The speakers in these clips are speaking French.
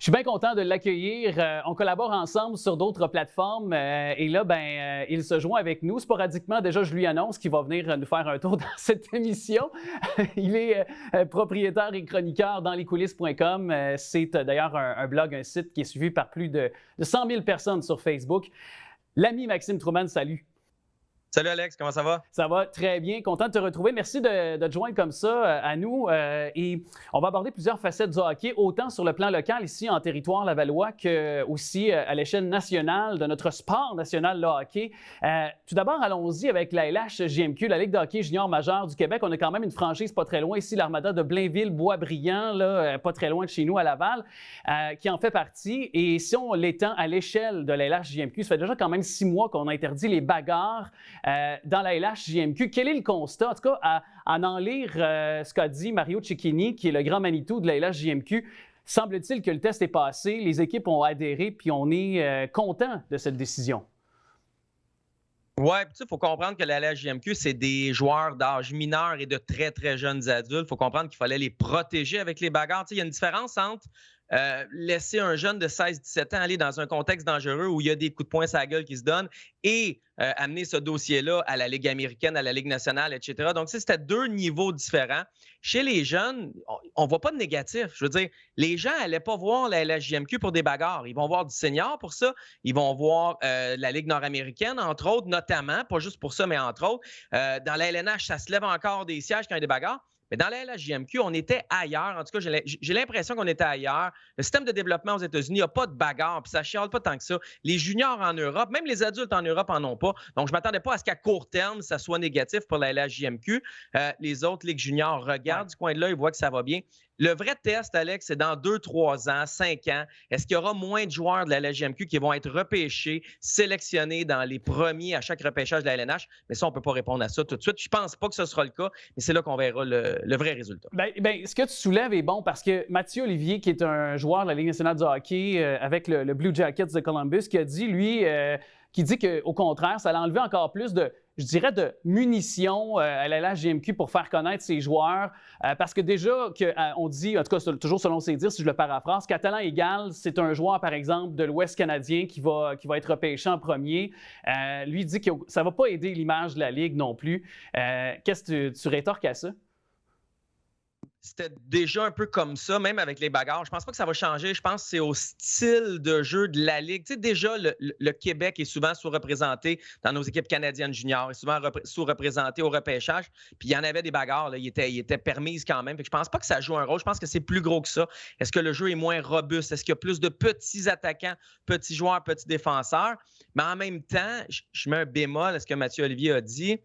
Je suis bien content de l'accueillir. On collabore ensemble sur d'autres plateformes et là, il se joint avec nous sporadiquement. Déjà, je lui annonce qu'il va venir nous faire un tour dans cette émission. Il est propriétaire et chroniqueur dans lescoulisses.com. C'est d'ailleurs un blog, un site qui est suivi par plus de 100 000 personnes sur Facebook. L'ami Maxime Trouman, salut. Salut Alex, comment ça va? Ça va très bien, content de te retrouver. Merci de te joindre comme ça à nous. Et on va aborder plusieurs facettes du hockey, autant sur le plan local ici en territoire lavallois que aussi à l'échelle nationale de notre sport national, le hockey. Tout d'abord, allons-y avec la LHJMQ, la Ligue de hockey junior majeur du Québec. On a quand même une franchise pas très loin ici, l'Armada de Blainville-Boisbriand, là, pas très loin de chez nous à Laval, qui en fait partie. Et si on l'étend à l'échelle de la LHJMQ, ça fait déjà quand même 6 mois qu'on a interdit les bagarres dans la LHJMQ. Quel est le constat, en tout cas, à en lire ce qu'a dit Mario Cecchini, qui est le grand Manitou de la LHJMQ? Semble-t-il que le test est passé, les équipes ont adhéré, puis on est content de cette décision. Oui, il faut comprendre que la LHJMQ, c'est des joueurs d'âge mineur et de très, très jeunes adultes. Il faut comprendre qu'il fallait les protéger avec les bagarres. Il y a une différence entre laisser un jeune de 16-17 ans aller dans un contexte dangereux où il y a des coups de poing sur la gueule qui se donnent et amener ce dossier-là à la Ligue américaine, à la Ligue nationale, etc. Donc, c'était 2 niveaux différents. Chez les jeunes, on ne voit pas de négatif. Je veux dire, les gens n'allaient pas voir la LHJMQ pour des bagarres. Ils vont voir du senior pour ça. Ils vont voir la Ligue nord-américaine, entre autres, notamment, pas juste pour ça, mais entre autres. Dans la LNH, ça se lève encore des sièges quand il y a des bagarres. Mais dans la LHJMQ, on était ailleurs. En tout cas, j'ai l'impression qu'on était ailleurs. Le système de développement aux États-Unis, il n'y a pas de bagarre, puis ça ne chiale pas tant que ça. Les juniors en Europe, même les adultes en Europe n'en ont pas. Donc, je ne m'attendais pas à ce qu'à court terme, ça soit négatif pour la LHJMQ. Les autres ligues juniors regardent du coin de l'œil, ils voient que ça va bien. Le vrai test, Alex, c'est dans 2, 3 ans, 5 ans. Est-ce qu'il y aura moins de joueurs de la LHJMQ qui vont être repêchés, sélectionnés dans les premiers à chaque repêchage de la LNH? Mais ça, on ne peut pas répondre à ça tout de suite. Je ne pense pas que ce sera le cas, mais c'est là qu'on verra le vrai résultat. Ce que tu soulèves est bon parce que Mathieu Olivier, qui est un joueur de la Ligue nationale du hockey avec le Blue Jackets de Columbus, qui a dit, lui, qui dit qu'au contraire, ça allait enlever encore plus de munitions à la LHJMQ pour faire connaître ses joueurs. Parce que déjà, on dit, en tout cas, toujours selon ses dires, si je le paraphrase, qu'à talent égal, c'est un joueur, par exemple, de l'Ouest canadien qui va être repêché en premier. Lui dit que ça ne va pas aider l'image de la Ligue non plus. Qu'est-ce que tu rétorques à ça? C'était déjà un peu comme ça, même avec les bagarres. Je pense pas que ça va changer. Je pense que c'est au style de jeu de la Ligue. Tu sais, déjà, le Québec est souvent sous-représenté dans nos équipes canadiennes juniors, est souvent sous-représenté au repêchage. Puis il y en avait des bagarres, là. Il était permises quand même. Fait que je pense pas que ça joue un rôle. Je pense que c'est plus gros que ça. Est-ce que le jeu est moins robuste? Est-ce qu'il y a plus de petits attaquants, petits joueurs, petits défenseurs? Mais en même temps, je mets un bémol à ce que Mathieu Olivier a dit.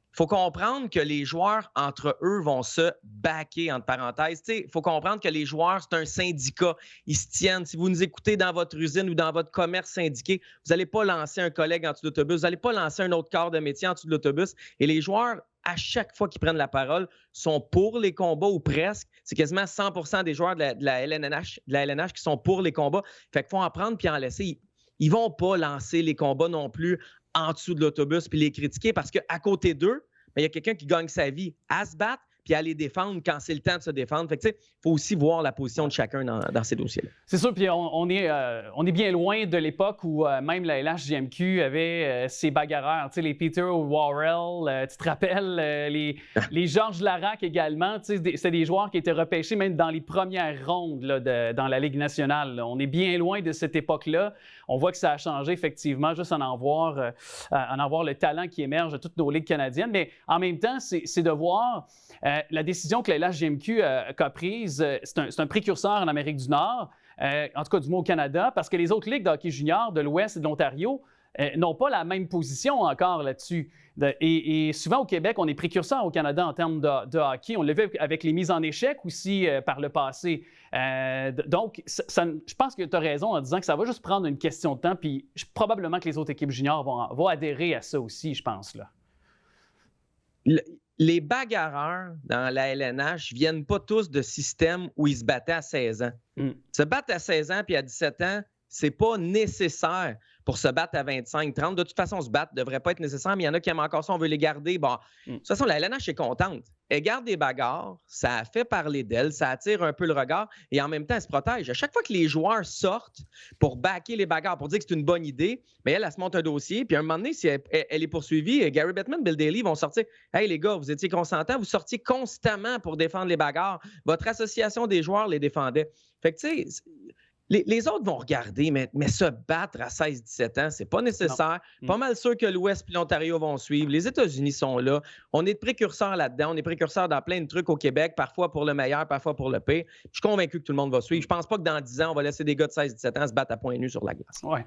Il faut comprendre que les joueurs, entre eux, vont se backer, entre parenthèses. Il faut comprendre que les joueurs, c'est un syndicat. Ils se tiennent. Si vous nous écoutez dans votre usine ou dans votre commerce syndiqué, vous n'allez pas lancer un collègue en dessous de l'autobus. Vous n'allez pas lancer un autre corps de métier en dessous de l'autobus. Et les joueurs, à chaque fois qu'ils prennent la parole, sont pour les combats ou presque. C'est quasiment 100% des joueurs de la LNH qui sont pour les combats. Fait qu'il faut en prendre puis en laisser. Ils ne vont pas lancer les combats non plus en dessous de l'autobus puis les critiquer parce qu'à côté d'eux, il y a quelqu'un qui gagne sa vie à se battre puis à les défendre quand c'est le temps de se défendre. Fait que, il faut aussi voir la position de chacun dans ces dossiers-là. C'est sûr, puis on est bien loin de l'époque où même la LHJMQ avait ses bagarreurs, les Peter Worrell, tu te rappelles, les Georges Larac également, c'était des joueurs qui étaient repêchés même dans les premières rondes là, dans la Ligue nationale. Là. On est bien loin de cette époque-là. On voit que ça a changé effectivement, juste en voir le talent qui émerge de toutes nos ligues canadiennes. Mais en même temps, c'est de voir la décision que la LHJMQ a prise. C'est un précurseur en Amérique du Nord, en tout cas du moins au Canada, parce que les autres ligues de hockey junior de l'Ouest et de l'Ontario n'ont pas la même position encore là-dessus. Et souvent au Québec, on est précurseur au Canada en termes de hockey. On l'a vu avec les mises en échec aussi par le passé. Donc, je pense que tu as raison en disant que ça va juste prendre une question de temps, puis probablement que les autres équipes juniors vont adhérer à ça aussi, je pense. Là. Les bagarreurs dans la LNH ne viennent pas tous de systèmes où ils se battaient à 16 ans. Se battre à 16 ans puis à 17 ans, c'est pas nécessaire pour se battre à 25-30. De toute façon, se battre ne devrait pas être nécessaire, mais il y en a qui aiment encore ça, on veut les garder. Bon, de toute façon, la LNH est contente. Elle garde des bagarres, ça fait parler d'elle, ça attire un peu le regard et en même temps, elle se protège. À chaque fois que les joueurs sortent pour backer les bagarres, pour dire que c'est une bonne idée, mais elle se monte un dossier. Puis à un moment donné, si elle est poursuivie, Gary Bettman, Bill Daly vont sortir. Hey les gars, vous étiez consentants, vous sortiez constamment pour défendre les bagarres. Votre association des joueurs les défendait. Fait que tu sais, les autres vont regarder, mais se battre à 16-17 ans, c'est pas nécessaire. Pas mal sûr que l'Ouest et l'Ontario vont suivre. Les États-Unis sont là. On est précurseurs là-dedans. On est précurseurs dans plein de trucs au Québec, parfois pour le meilleur, parfois pour le pire. Je suis convaincu que tout le monde va suivre. Je pense pas que dans 10 ans, on va laisser des gars de 16-17 ans se battre à poings nus sur la glace. Ouais.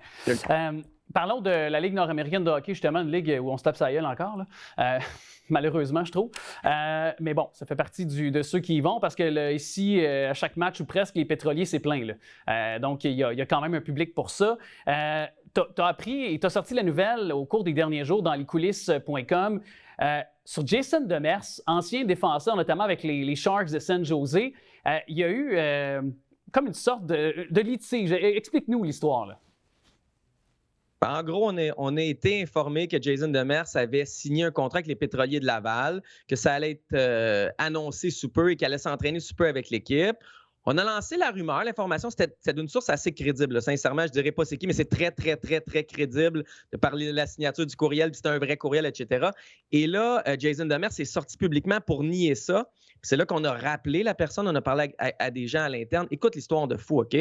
Parlons de la Ligue nord-américaine de hockey, justement, une ligue où on se tape sa gueule encore, là. Malheureusement, je trouve. Mais bon, ça fait partie de ceux qui y vont parce que ici, à chaque match ou presque, les pétroliers, c'est plein. Là. Donc, il y a quand même un public pour ça. Tu as appris et tu as sorti la nouvelle au cours des derniers jours dans lescoulisses.com sur Jason Demers, ancien défenseur, notamment avec les Sharks de San Jose. Il y a eu comme une sorte de litige. Explique-nous l'histoire, là. En gros, on a été informé que Jason Demers avait signé un contrat avec les Pétroliers de Laval, que ça allait être annoncé sous peu et qu'il allait s'entraîner sous peu avec l'équipe. On a lancé la rumeur. L'information, c'était d'une source assez crédible. Là. Sincèrement, je ne dirais pas c'est qui, mais c'est très, très, très, très crédible de parler de la signature du courriel, puis c'était un vrai courriel, etc. Et là, Jason Demers est sorti publiquement pour nier ça. Puis c'est là qu'on a rappelé la personne. On a parlé à des gens à l'interne. Écoute l'histoire de fou, OK?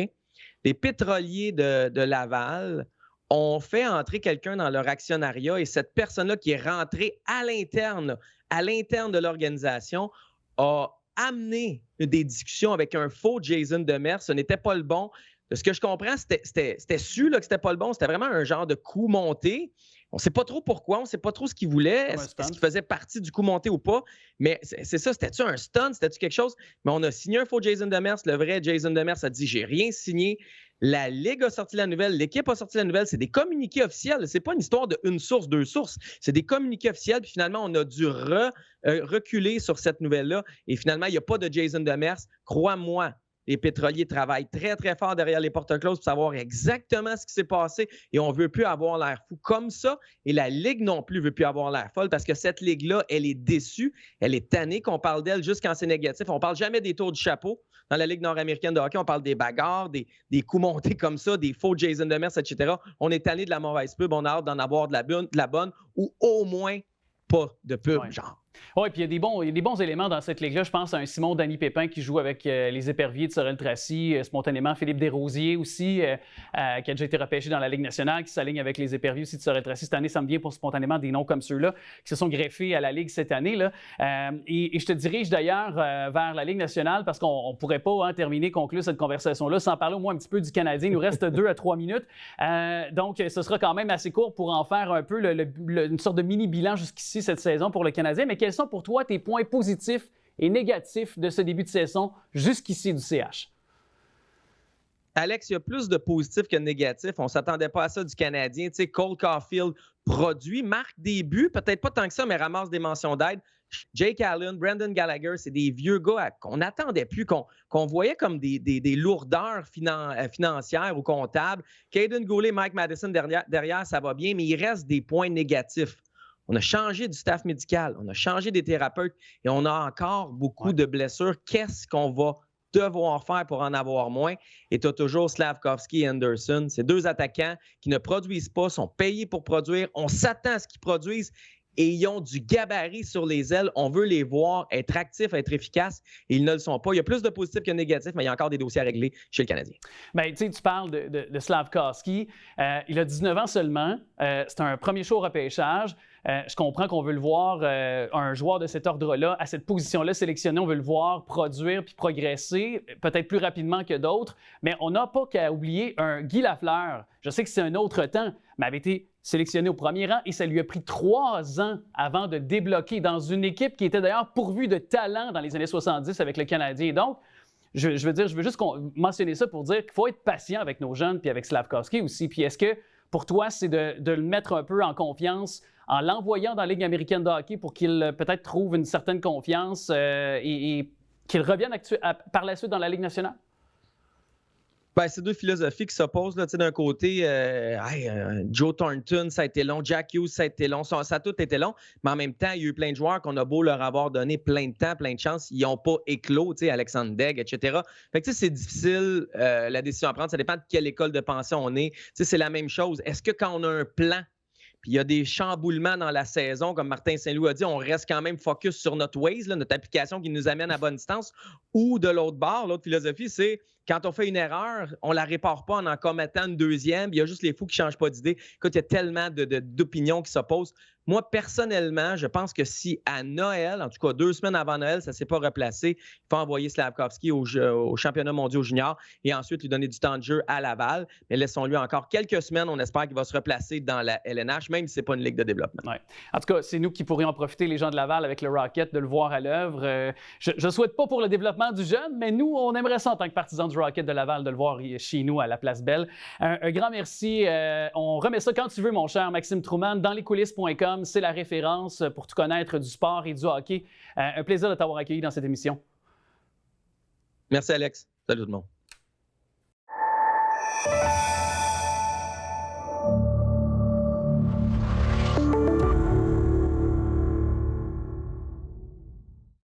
Les Pétroliers de Laval ont fait entrer quelqu'un dans leur actionnariat et cette personne-là qui est rentrée à l'interne de l'organisation a amené des discussions avec un faux Jason Demers. Ce n'était pas le bon. De ce que je comprends, c'était su là, que c'était pas le bon. C'était vraiment un genre de coup monté. On ne sait pas trop pourquoi, on ne sait pas trop ce qu'il voulait, est-ce qu'il faisait partie du coup monté ou pas. Mais c'est ça, c'était-tu un stunt, c'était-tu quelque chose? Mais on a signé un faux Jason Demers. Le vrai Jason Demers a dit « j'ai rien signé ». La Ligue a sorti la nouvelle, l'équipe a sorti la nouvelle. C'est des communiqués officiels. C'est pas une histoire de une source, deux sources. C'est des communiqués officiels. Puis finalement, on a dû reculer sur cette nouvelle-là. Et finalement, il n'y a pas de Jason Demers. Crois-moi, les pétroliers travaillent très, très fort derrière les portes closes pour savoir exactement ce qui s'est passé et on ne veut plus avoir l'air fou comme ça. Et la Ligue non plus ne veut plus avoir l'air folle parce que cette Ligue-là, elle est déçue, elle est tannée qu'on parle d'elle juste quand c'est négatif. On ne parle jamais des tours du chapeau. Dans la Ligue nord-américaine de hockey, on parle des bagarres, des coups montés comme ça, des faux Jason Demers, etc. On est tanné de la mauvaise pub, on a hâte d'en avoir de la bonne ou au moins pas de pub, genre. Oui, puis il y a des bons éléments dans cette ligue-là. Je pense à un Simon Danny Pépin qui joue avec les Éperviers de Sorel-Tracy, spontanément. Philippe Desrosiers aussi, qui a déjà été repêché dans la Ligue nationale, qui s'aligne avec les Éperviers aussi de Sorel-Tracy. Cette année, ça me vient pour spontanément des noms comme ceux-là qui se sont greffés à la Ligue cette année, là. Et je te dirige d'ailleurs vers la Ligue nationale parce qu'on ne pourrait pas conclure cette conversation-là sans parler au moins un petit peu du Canadien. Il nous reste 2 à 3 minutes. Donc, ce sera quand même assez court pour en faire un peu une sorte de mini-bilan jusqu'ici cette saison pour le Canadien. Mais quels sont pour toi tes points positifs et négatifs de ce début de saison jusqu'ici du CH? Alex, il y a plus de positifs que de négatifs. On ne s'attendait pas à ça du Canadien. Tu sais, Cole Caulfield produit, marque des buts, peut-être pas tant que ça, mais ramasse des mentions d'aide. Jake Allen, Brendan Gallagher, c'est des vieux gars qu'on n'attendait plus, qu'on voyait comme des lourdeurs financières ou comptables. Caden Goulet, Mike Madison derrière, ça va bien, mais il reste des points négatifs. On a changé du staff médical, on a changé des thérapeutes et on a encore beaucoup de blessures. Qu'est-ce qu'on va devoir faire pour en avoir moins? Et tu as toujours Slavkovski et Anderson. Ces 2 attaquants qui ne produisent pas, sont payés pour produire. On s'attend à ce qu'ils produisent et ils ont du gabarit sur les ailes. On veut les voir être actifs, être efficaces et ils ne le sont pas. Il y a plus de positifs que de négatifs, mais il y a encore des dossiers à régler chez le Canadien. Bien, tu sais, tu parles de Slavkovski. Il a 19 ans seulement. C'est un premier show au repêchage. Je comprends qu'on veut le voir, un joueur de cet ordre-là, à cette position-là sélectionné, on veut le voir produire puis progresser, peut-être plus rapidement que d'autres, mais on n'a pas qu'à oublier un Guy Lafleur. Je sais que c'est un autre temps, mais avait été sélectionné au premier rang et ça lui a pris 3 ans avant de débloquer dans une équipe qui était d'ailleurs pourvue de talent dans les années 70 avec le Canadien. Donc, je veux juste mentionner ça pour dire qu'il faut être patient avec nos jeunes puis avec Slavkovski aussi. Puis est-ce que pour toi, c'est de le mettre un peu en confiance en l'envoyant dans la Ligue américaine de hockey pour qu'il peut-être trouve une certaine confiance et qu'il revienne par la suite dans la Ligue nationale? Ben, c'est deux philosophies qui s'opposent. Là. D'un côté, Joe Thornton, ça a été long. Jack Hughes, ça a été long. Ça a tout été long. Mais en même temps, il y a eu plein de joueurs qu'on a beau leur avoir donné plein de temps, plein de chances. Ils n'ont pas éclos, Alexandre Daigle, etc. Fait que c'est difficile, la décision à prendre. Ça dépend de quelle école de pensée on est. C'est la même chose. Est-ce que quand on a un plan, puis il y a des chamboulements dans la saison, comme Martin Saint-Louis a dit, on reste quand même focus sur notre Waze, là, notre application qui nous amène à bonne distance, ou de l'autre bord, l'autre philosophie, c'est quand on fait une erreur, on ne la répare pas en commettant une deuxième. Il y a juste les fous qui ne changent pas d'idée. Écoute, il y a tellement d'opinions qui s'opposent. Moi, personnellement, je pense que si à Noël, en tout cas 2 semaines avant Noël, ça ne s'est pas replacé, il faut envoyer Slafkovský au championnat mondial junior et ensuite lui donner du temps de jeu à Laval. Mais laissons-lui encore quelques semaines. On espère qu'il va se replacer dans la LNH, même si ce n'est pas une ligue de développement. Ouais. En tout cas, c'est nous qui pourrions en profiter, les gens de Laval, avec le Rocket, de le voir à l'œuvre. Je ne souhaite pas pour le développement du jeune, mais nous, on aimerait ça en tant que partisans du Rocket de Laval, de le voir chez nous à la Place Belle. Un grand merci. On remet ça quand tu veux, mon cher Maxime Trouman, dans lescoulisses.com. C'est la référence pour tout connaître du sport et du hockey. Un plaisir de t'avoir accueilli dans cette émission. Merci, Alex. Salut tout le monde.